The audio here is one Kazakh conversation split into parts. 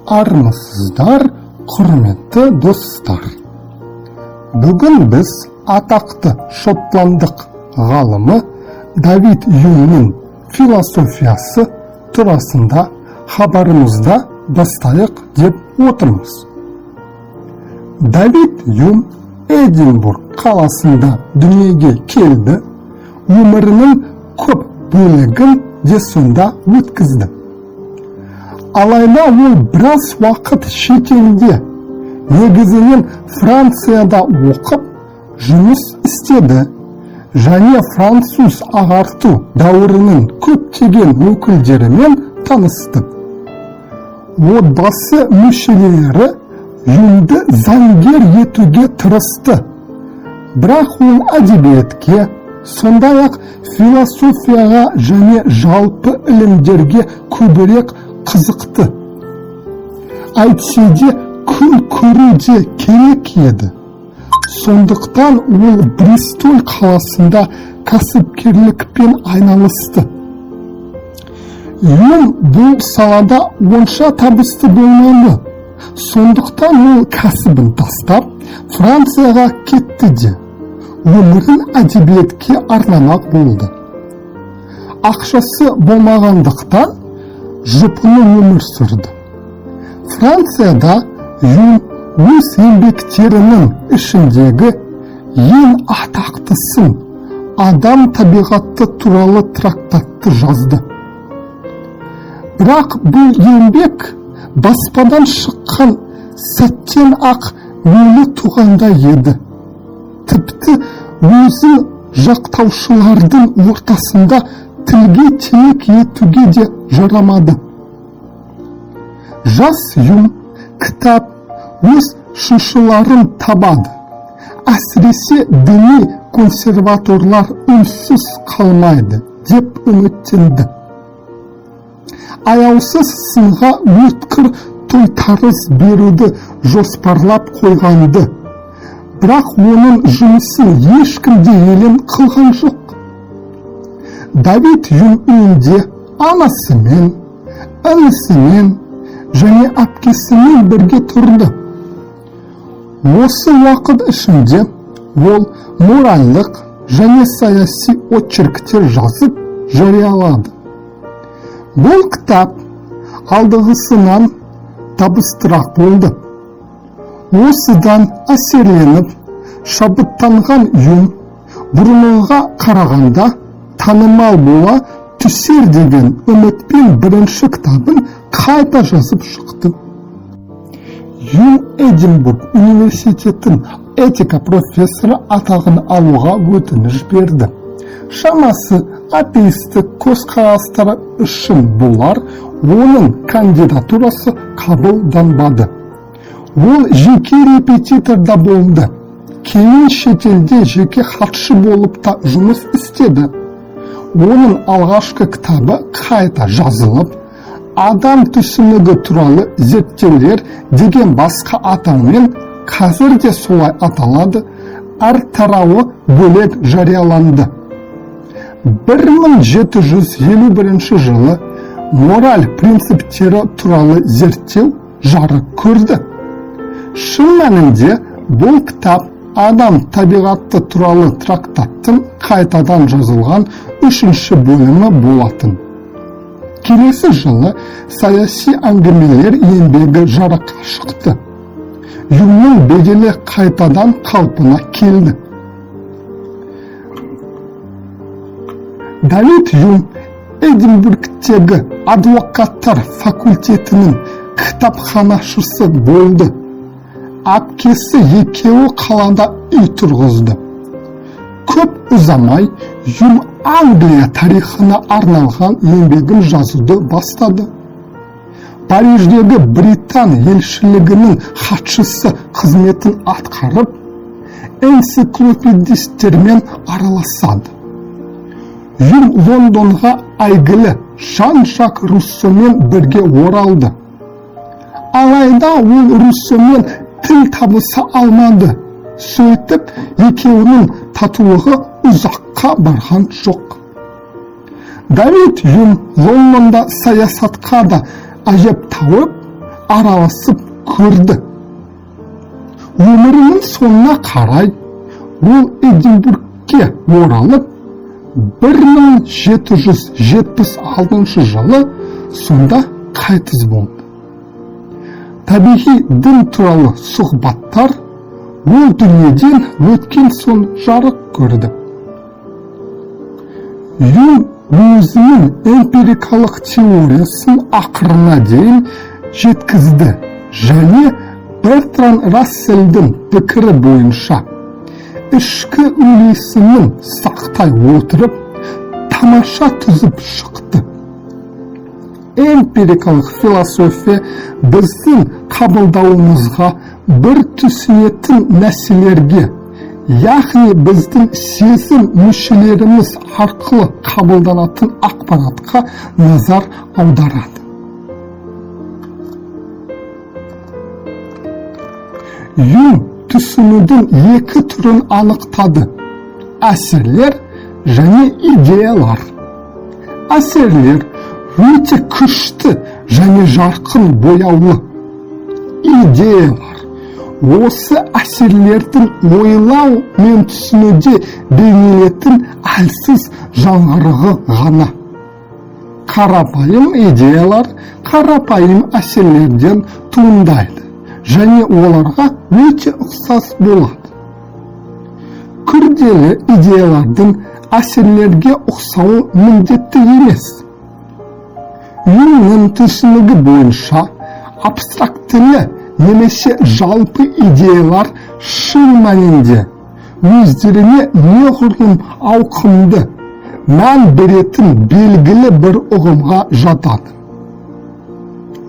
Армысыздар, құрметті достар. Бүгін біз атақты шотландық ғалымы Давид Юмның философиясы турасында хабарымызда бастайық деп отырмыз. Давид Юм Эдинбург қаласында дүниеге келді, өмірінің көп бөлігін де сонда өткізді. Алайда ол біраз уақыт шетелде, негізінен Францияда оқып, жұмыс істеді және француз ағарту дәуірінің көптеген өкілдерімен танысты. Отбасы мүшелері Юмды заңгер етуге тырысты, бірақ ол әдебиетке, сондай-ақ философияға және жалпы ілімдерге көбірек қызықты. Әйтсе де күн көру де керек еді. Сондықтан ол Бристоль қаласында кәсіпкерлікпен айналысты. Юм бұл салада онша табысты болмады. Сондықтан ол кәсібін тастап, Францияға кетті де, өмірін әдебиетке арнамақ болды. Ақшасы болмағандықтан жұпыны өмір сүрді. Францияда Юм өз еңбектерінің ішіндегі ең атақтысын адам табиғаты туралы трактатты жазды. Бірақ бұл еңбек баспадан шыққан сәттен ақ өлі туғанда еді. Тіпті өзін жақтаушылардың ортасында тілге тиек етуге де жарамады. Жас Юм кітап өз шыншыларын табады. Әсіресе діни консерваторлар үнсіз қалмайды деп үміттенді. Аяусыз сынға өткір тойтарыс беруді жоспарлап қойғанды, бірақ оның жұмысын ешкімде елең қылған жоқ. Давид Юм үйінде анасымен, інісімен және әпкесімен бірге тұрды. Осы уақыт ішінде ол моральдық және саяси очерктер жазып жариялады. Бұл кітап алдығысынан табыстырақ болды. Осыдан әсерленіп, шабыттанған Юм бұрынғыға қарағанда танымал бола түсер деген үмітпен бірінші кітабын қайта жазып шықты. Юм Эдинбург университетін этика профессоры атағын алуға өтініш берді. Шамасы атеистік көзқарастары үшін болар, оның кандидатурасы қабылданбады. Ол жеке репетиторда болды. Кейін шетелде жеке хатшы болып та жұмыс істеді. Оның алғашқы кітабы қайта жазылып, адам түсінігі туралы зерттеулер деген басқа атаумен қазір де солай аталады, әр тарауы бөлек жарияланды. 1751 жылы мораль принциптері туралы зерттеу жарық көрді. Шын мәнінде бұл кітап адам табиғаты туралы трактаттың қайтадан жазылған 3-ші бөлімі болатын. Келесі жылы саяси әңгімелер еңбегі жарыққа шықты. Юмның беделі қайтадан қалпына келді. Давид Юм Эдинбургтегі адвокаттар факультетінің кітапханашысы болды. Әпкесі екеуі қалада үй тұрғызды. Көп ұзамай Юм Англия тарихына арналған еңбегін жазуды бастады. Париждегі Британ елшілігінің хатшысы қызметін атқарып, энциклопедистермен араласады. Юм Лондонға әйгілі Жан-Жак Руссомен бірге оралды. Алайда ол Руссомен тіл табыса алмады. Сөйтіп, екеуінің татулығы ұзаққа барған жоқ. Давид Юм Лондонда саясатқа да әжептәуір, араласып көрді. Өмірінің соңына қарай ол Эдинбургке оралып, 1776 жылы сонда қайтыс болды. Табиғи дін туралы сұхбаттар ол дүниеден өткен соң жарық көрді. Юм өзінің эмпирикалық теориясын ақырына дейін жеткізді және Бертран Расселдің пікірі бойынша ішкі үйлесімін сақтай отырып, тамаша түзіп шықты. Эмпирикалық философия біздің қабылдауымызға бір түсінетін нәрселерге, яғни біздің сезім мүшелеріміз арқылы қабылданатын ақпаратқа назар аударады. Юм түсінудің екі түрін анықтады: әсерлер және идеялар. Әсерлер өте күшті және жарқын бояулы. Идеялар осы әсерлердің ойлау мен түсінуде бейнелетін әлсіз жаңғырығы ғана. Қарапайым идеялар қарапайым әсерлерден туындайды және оларға өте ұқсас болады. Күрделі идеялардың әсерлерге ұқсауы міндетті емес. Юмның түсінігі бойынша абстрактілі немесе жалпы идеялар шын мәнінде өздеріне неғұрлым ауқымды, мән беретін белгілі бір ұғымға жатады.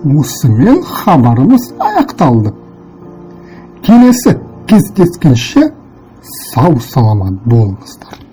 Осымен хабарымыз аяқталды. Келесі кездескенше сау саламат болыңыздар.